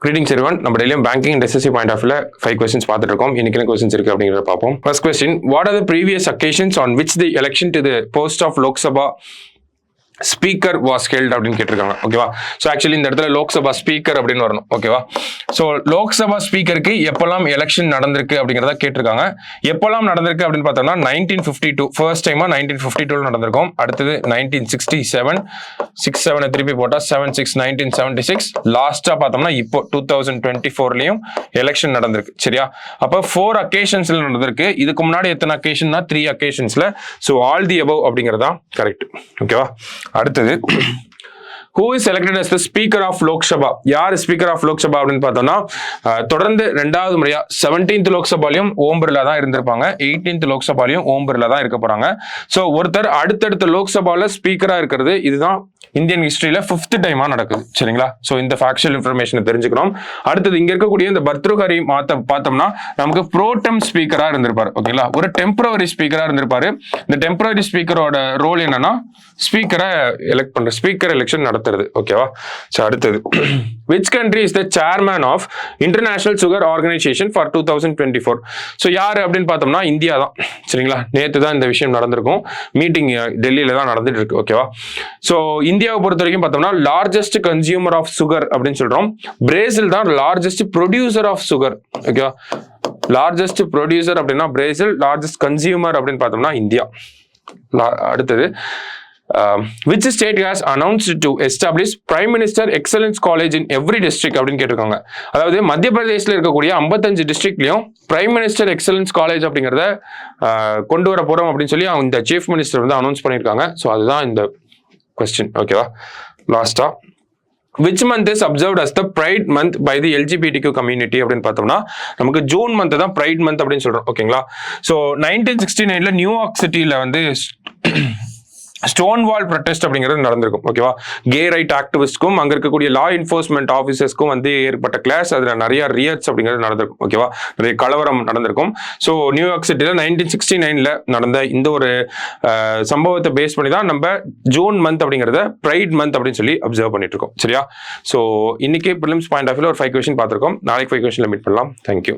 Greetings everyone. நம்ம டெய்லியும் banking and SSC point of வியூல 5 questions பார்த்துட்டு இருக்கோம். இன்னைக்கு என்ன questions இருக்கு அப்படிங்கறத பார்ப்போம். First question, what are the previous occasions on which the election to the post of Lok Sabha speaker was held அப்படின்னு கேட்டிருக்காங்க. ஓகேவா? ஸோ ஆக்சுவலி இந்த இடத்துல லோக்சபா ஸ்பீக்கர் அப்படின்னு வரணும். ஓகேவா? ஸோ லோக்சபா ஸ்பீக்கருக்கு எப்பெல்லாம் எலெக்ஷன் நடந்திருக்கு அப்படிங்கிறத கேட்டிருக்காங்க. எப்பெல்லாம் நடந்திருக்கு அப்படின்னு பார்த்தோம்னா 1952 ஃபர்ஸ்ட் டைமா 1952 நடந்திருக்கும். அடுத்தது 1967 திருப்பி போட்டா 76 1976 லாஸ்டா பார்த்தோம்னா இப்போ 2024லயும் எலெக்ஷன் நடந்திருக்கு. சரியா? அப்போ 4 அக்கேஷன்ஸ்ல நடந்திருக்கு. இதுக்கு முன்னாடி எத்தனை அக்கேஷன்னா 3 அக்கேஷன்ஸ்ல. ஸோ ஆல் தி அபவ் அப்படிங்கிறதா கரெக்ட். ஓகேவா? அடுத்தது who is elected as the speaker of Lok Sabha? யார் ஸ்பீக்கர் ஆஃப் லோக் சபா அப்படின்னு பார்த்தோம்னா தொடர்ந்து 2வது முறையா 17th லோக்சபாலையும் ஓம் பிர்லா தான் இருந்திருப்பாங்க. 18th லோக்சபாலையும் ஓம் பிர்லா தான் இருக்க போறாங்க. ஸோ ஒருத்தர் அடுத்தடுத்த லோக்சபால ஸ்பீக்கரா இருக்கிறது இதுதான் இந்தியன் ஹிஸ்டரியில 5th டைமா நடக்குது. சரிங்களா? ஸோ இந்த ஃபேக்சுவல் இன்ஃபர்மேஷனை தெரிஞ்சுக்கணும். அடுத்தது இங்க இருக்கக்கூடிய இந்த பர்த்ருஹரி பார்த்தோம்னா நமக்கு ப்ரோடம் ஸ்பீக்கரா இருந்திருப்பாரு. ஓகேங்களா? ஒரு டெம்பரவரி ஸ்பீக்கரா இருந்திருப்பாரு. இந்த டெம்பரவரி ஸ்பீக்கரோட ரோல் என்னன்னா ஸ்பீக்கரை எலெக்ட் பண்ற ஸ்பீக்கர் எலெக்ஷன் நடத்துறது. ஓகேவா? ஸோ அடுத்தது which country is the chairman of International Sugar Organization for 2024? So யாரு அப்படின்னு பார்த்தோம்னா இந்தியா தான். சரிங்களா? நேற்று தான் இந்த விஷயம் நடந்திருக்கும். மீட்டிங் டெல்லியில தான் நடந்துட்டு இருக்கு. ஓகேவா? ஸோ இந்தியாவை பொறுத்த வரைக்கும் பார்த்தோம்னா லார்ஜஸ்ட் கன்சியூமர் ஆஃப் சுகர் அப்படின்னு சொல்றோம். பிரேசில் தான் லார்ஜஸ்ட் ப்ரொடியூசர் ஆஃப் சுகர். ஓகேவா? லார்ஜஸ்ட் ப்ரொடியூசர் அப்படின்னா பிரேசில், லார்ஜஸ்ட் கன்சியூமர் அப்படின்னு பார்த்தோம்னா இந்தியா. அடுத்தது which state has announced to establish Prime Minister Excellence College in every district அப்படின்னு கேட்டிருக்காங்க. அதாவது மத்திய பிரதேசல இருக்கக்கூடிய 55 டிஸ்ட்ரிக்ட்லயும் பிரைம் மினிஸ்டர் எக்ஸலன்ஸ் காலேஜ் அப்படிங்கறத கொண்டு வர போறோம் அப்படின்னு சொல்லி இந்த சீஃப் மினிஸ்டர் வந்து அனௌன்ஸ் பண்ணியிருக்காங்க. ஸோ அதுதான் இந்த கொஸ்டின். ஓகேவா? லாஸ்டா which month is observed as the Pride month by the LGBTQ community அப்படின்னு பார்த்தோம்னா நமக்கு ஜூன் மந்த் தான் Pride month அப்படின்னு சொல்றோம். ஓகேங்களா? ஸோ 1969ல நியூயார்க் சிட்டியில வந்து ஸ்டோன் வால் ப்ரொடெஸ்ட் அப்படிங்கிறது நடந்திருக்கும். ஓகேவா? கே ரைட் ஆக்டிவிஸ்ட்க்கும் அங்க இருக்கக்கூடிய லா என்ஃபோர்ஸ்மெண்ட் ஆஃபீஸர்ஸ்க்கும் வந்து ஏற்பட்ட கிளாஸ், அதுல நிறைய ரியட்ஸ் அப்படிங்கிறது நடந்திருக்கும். ஓகேவா? நிறைய கலவரம் நடந்திருக்கும். ஸோ நியூயார்க் சிட்டியில 1969ல நடந்த இந்த ஒரு சம்பவத்தை பேஸ் பண்ணி தான் நம்ம ஜூன் மந்த் அப்படிங்கிறத பிரைட் மந்த் அப்படின்னு சொல்லி அப்சர்வ் பண்ணிட்டு இருக்கோம். சரியா? ஸோ இன்னைக்கு ப்ரிலிம்ஸ் பாயிண்ட் ஆஃப் வியூல ஒரு 5 கொஸ்டின் பார்த்திருக்கோம். நாளைக்கு 5 கொஸ்டின்ல மீட் பண்ணலாம். தேங்க்யூ.